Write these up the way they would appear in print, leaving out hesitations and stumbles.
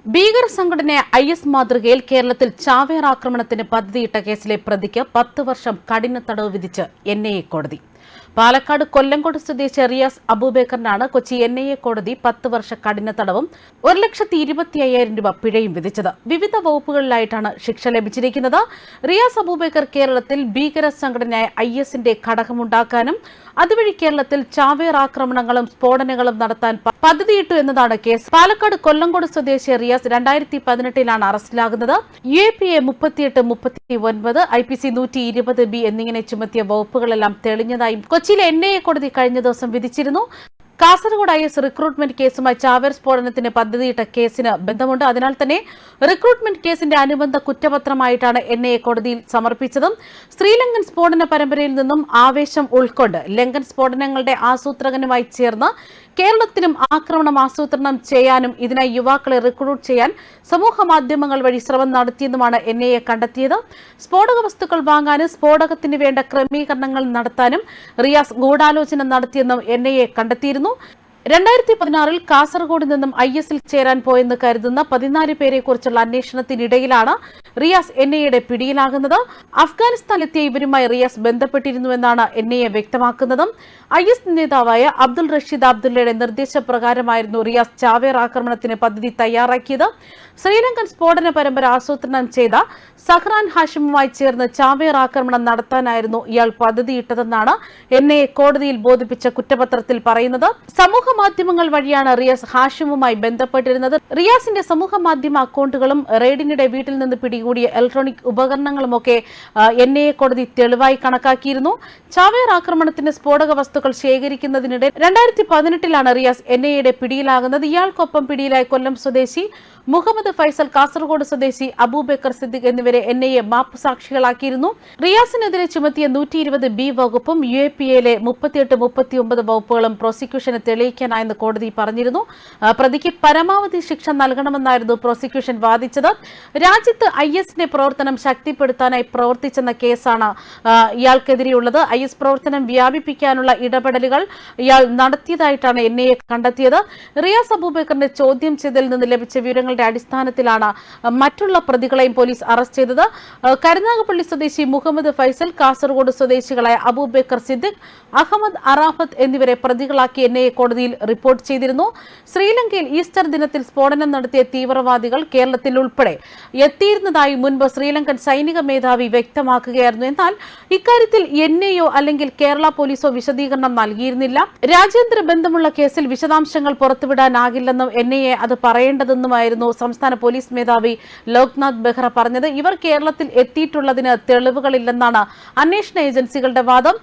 ഭീകര സംഘടനയായ IS മാതൃകയിൽ കേരളത്തിൽ ചാവേർ ആക്രമണത്തിന് പദ്ധതിയിട്ട കേസിലെ പ്രതിക്ക് 10 വർഷം കഠിന തടവ് വിധിച്ച് NIA കോടതി. പാലക്കാട് കൊല്ലങ്കോട് സ്വദേശി റിയാസ് അബൂബക്കറിനാണ് കൊച്ചി NIA കോടതി 10 വർഷ കഠിന തടവും 1,25,000 രൂപ പിഴയും വിധിച്ചത്. വിവിധ വകുപ്പുകളിലായിട്ടാണ് ശിക്ഷ ലഭിച്ചിരിക്കുന്നത്. റിയാസ് അബൂബക്കർ കേരളത്തിൽ ഭീകര സംഘടനയായ ISന്റെ ഘടകമുണ്ടാക്കാനും അതുവഴി കേരളത്തിൽ ചാവേർ ആക്രമണങ്ങളും സ്ഫോടനങ്ങളും നടത്താൻ പദ്ധതിയിട്ടു എന്നതാണ് കേസ്. പാലക്കാട് കൊല്ലങ്കോട് സ്വദേശി റിയാസ് 2018 അറസ്റ്റിലാകുന്നത്. UAPA 38-39, IPC 120B എന്നിങ്ങനെ ചുമത്തിയ വകുപ്പുകളെല്ലാം തെളിഞ്ഞതായും കൊച്ചിയിലെ NIA കോടതി കഴിഞ്ഞ ദിവസം വിധിച്ചിരുന്നു. കാസർഗോഡ് IS റിക്രൂട്ട്മെന്റ് കേസുമായി ചാവേർ സ്ഫോടനത്തിന് പദ്ധതിയിട്ട കേസിന് ബന്ധമുണ്ട്. അതിനാൽ തന്നെ റിക്രൂട്ട്മെന്റ് കേസിന്റെ അനുബന്ധ കുറ്റപത്രമായിട്ടാണ് NIA കോടതിയിൽ സമർപ്പിച്ചത്. ശ്രീലങ്കൻ സ്ഫോടന പരമ്പരയിൽ നിന്നും ആവേശം ഉൾക്കൊണ്ട് ലങ്കൻ സ്ഫോടനങ്ങളുടെ ആസൂത്രകനുമായി ചേർന്ന് കേരളത്തിലും ആക്രമണം ആസൂത്രണം ചെയ്യാനും ഇതിനായി യുവാക്കളെ റിക്രൂട്ട് ചെയ്യാൻ സമൂഹ മാധ്യമങ്ങൾ വഴി ശ്രമം നടത്തിയെന്നുമാണ് NIA കണ്ടെത്തിയത്. സ്ഫോടക വസ്തുക്കൾ വാങ്ങാനും സ്ഫോടകത്തിന് വേണ്ട ക്രമീകരണങ്ങൾ നടത്താനും റിയാസ് ഗൂഢാലോചന നടത്തിയെന്നും NIA കണ്ടെത്തിയിരുന്നു. 2016 കാസർഗോഡ് നിന്നും ISൽ ചേരാൻ പോയെന്ന് കരുതുന്ന 14 പേരെക്കുറിച്ചുള്ള അന്വേഷണത്തിനിടയിലാണ് റിയാസ് NIAയുടെ പിടിയിലാകുന്നത്. അഫ്ഗാനിസ്ഥാനിലെത്തിയ ഇവരുമായി റിയാസ് ബന്ധപ്പെട്ടിരുന്നുവെന്നാണ് NIA വ്യക്തമാക്കുന്നത്. IS നേതാവായ അബ്ദുൾ റഷീദ് അബ്ദുള്ളയുടെ നിർദ്ദേശപ്രകാരമായിരുന്നു റിയാസ് ചാവേർ ആക്രമണത്തിന് പദ്ധതി തയ്യാറാക്കിയത്. ശ്രീലങ്കൻ സ്ഫോടന പരമ്പര ആസൂത്രണം ചെയ്ത സഹ്റാൻ ഹാഷിമുമായി ചേർന്ന് ചാവേർ ആക്രമണം നടത്താനായിരുന്നു ഇയാൾ പദ്ധതിയിട്ടതെന്നാണ് NIA കോടതിയിൽ ബോധിപ്പിച്ച കുറ്റപത്രത്തിൽ പറയുന്നത്. സമൂഹ മാധ്യമങ്ങൾ വഴിയാണ് റിയാസ് ഹാഷിമുമായി ബന്ധപ്പെട്ടിരുന്നത്. റിയാസിന്റെ സമൂഹ മാധ്യമ അക്കൗണ്ടുകളും റെയ്ഡിനിടെ വീട്ടിൽ നിന്ന് പിടികൂടിയ ഇലക്ട്രോണിക് ഉപകരണങ്ങളുമൊക്കെ NIA കോടതി തെളിവായി കണക്കാക്കിയിരുന്നു. ചാവേർ ആക്രമണത്തിന് സ്ഫോടക വസ്തുക്കൾ ശേഖരിക്കുന്നതിനിടെ 2018 റിയാസ് NIAയുടെ പിടിയിലാകുന്നത്. ഇയാൾക്കൊപ്പം പിടിയിലായ കൊല്ലം സ്വദേശി മുഹമ്മദ് ഫൈസൽ, കാസർഗോഡ് സ്വദേശി അബൂബക്കർ സിദ്ദിഖ് എന്നിവരെ NIA മാപ്പുസാക്ഷികളാക്കിയിരുന്നു. റിയാസിനെതിരെ ചുമത്തിയ 120B വകുപ്പും UAPAയിലെ 38-39 വകുപ്പുകളും പ്രോസിക്യൂഷന് തെളിയിക്കാനായെന്ന് കോടതി പറഞ്ഞിരുന്നു. പ്രതിക്ക് പരമാവധി ശിക്ഷ നൽകണമെന്നായിരുന്നു പ്രോസിക്യൂഷൻ വാദിച്ചത്. രാജ്യത്ത് ISന്റെ പ്രവർത്തനം ശക്തിപ്പെടുത്താനായി പ്രവർത്തിച്ചെന്ന കേസാണ് ഇയാൾക്കെതിരെയുള്ളത്. IS പ്രവർത്തനം വ്യാപിപ്പിക്കാനുള്ള ഇടപെടലുകൾ ഇയാൾ നടത്തിയതായിട്ടാണ് NIA കണ്ടെത്തിയത്. റിയാസ് അബൂബക്കറിന്റെ ചോദ്യം ചെയ്തതിൽ നിന്ന് ലഭിച്ച വിവരങ്ങളുടെ അടിസ്ഥാനത്തിലാണ് മറ്റുള്ള പ്രതികളെയും പോലീസ് അറസ്റ്റ് ചെയ്തത്. കരുനാഗപ്പള്ളി സ്വദേശി മുഹമ്മദ് ഫൈസൽ, കാസർഗോഡ് സ്വദേശികളായ അബൂബക്കർ സിദ്ദിഖ്, അഹമ്മദ് അറാഫത്ത് എന്നിവരെ പ്രതികളാക്കി NIA കോടതിയിൽ റിപ്പോർട്ട് ചെയ്തിരുന്നു. ശ്രീലങ്കയിൽ ഈസ്റ്റർ ദിനത്തിൽ സ്ഫോടനം നടത്തിയ തീവ്രവാദികൾ കേരളത്തിൽ ഉൾപ്പെടെ എത്തിയിരുന്നതായി മുൻപ് ശ്രീലങ്കൻ സൈനിക മേധാവി വ്യക്തമാക്കുകയായിരുന്നു. എന്നാൽ ഇക്കാര്യത്തിൽ NIAയോ അല്ലെങ്കിൽ കേരള പോലീസോ വിശദീകരണം നൽകിയിരുന്നില്ല. രാജ്യാന്തര ബന്ധമുള്ള കേസിൽ വിശദാംശങ്ങൾ പുറത്തുവിടാനാകില്ലെന്നും NIA അത് പറയേണ്ടതെന്നുമായിരുന്നു സംസ്ഥാന പോലീസ് മേധാവി ലോക്നാഥ് ബെഹ്റ പറഞ്ഞത്. ഇവർ കേരളത്തിൽ എത്തിയിട്ടുള്ളതിന് തെളിവുകളില്ലെന്നാണ് അന്വേഷണ ഏജൻസികളുടെ വാദം.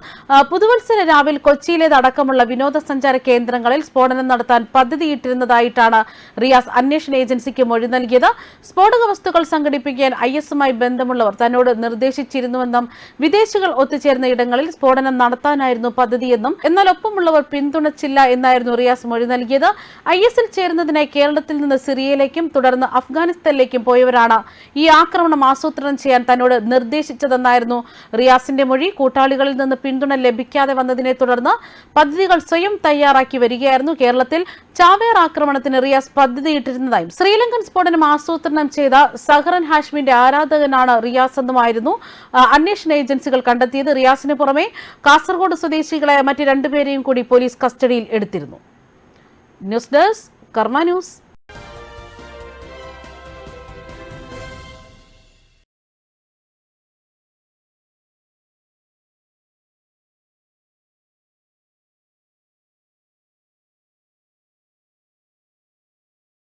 പുതുവത്സര രാവിൽ കൊച്ചിയിലേതടക്കമുള്ള വിനോദസഞ്ചാര കേന്ദ്രങ്ങളിൽ സ്ഫോടനം നടത്താൻ പദ്ധതിയിട്ടിരുന്നതായിട്ടാണ് റിയാസ് അന്വേഷണ ഏജൻസിക്ക് മൊഴി നൽകിയത്. സ്ഫോടക വസ്തുക്കൾ സംഘടിപ്പിക്കാൻ ISുമായി ബന്ധമുള്ളവർ തന്നോട് നിർദ്ദേശിച്ചിരുന്നുവെന്നും വിദേശികൾ ഒത്തുചേർന്ന ഇടങ്ങളിൽ സ്ഫോടനം നടത്താനായിരുന്നു പദ്ധതിയെന്നും എന്നാൽ ഒപ്പമുള്ളവർ പിന്തുണച്ചില്ല എന്നായിരുന്നു റിയാസ് മൊഴി നൽകിയത്. ISൽ ചേരുന്നതിനായി കേരളത്തിൽ നിന്ന് സിറിയയിലേക്കും തുടർന്ന് അഫ്ഗാനിസ്ഥാനിലേക്കും പോയവരാണ് ഈ ആക്രമണം ആസൂത്രണം ചെയ്യാൻ തന്നോട് നിർദ്ദേശിച്ചതെന്നായിരുന്നു റിയാസിന്റെ മൊഴി. കൂട്ടാളികളിൽ നിന്ന് പിന്തുണ ലഭിക്കാതെ വന്നതിനെ തുടർന്ന് പദ്ധതികൾ സ്വയം തയ്യാറാക്കി വരികയായിരുന്നു. കേരളത്തിൽ ചാവേർ ആക്രമണത്തിന് റിയാസ് പദ്ധതിയിട്ടിരുന്നതായും ശ്രീലങ്കൻ സ്ഫോടനം ആസൂത്രണം ചെയ്ത സഹ്റാൻ ഹാഷിമിന്റെ ആരാധകനാണ് റിയാസ് എന്നുമായിരുന്നു അന്വേഷണ ഏജൻസികൾ കണ്ടെത്തിയത്. റിയാസിന് പുറമെ കാസർഗോഡ് സ്വദേശികളായ മറ്റ് 2 പേരെയും കൂടി പോലീസ് കസ്റ്റഡിയിൽ എടുത്തിരുന്നു. ന്യൂസ് ഡെസ്ക് കർമ്മ ന്യൂസ്.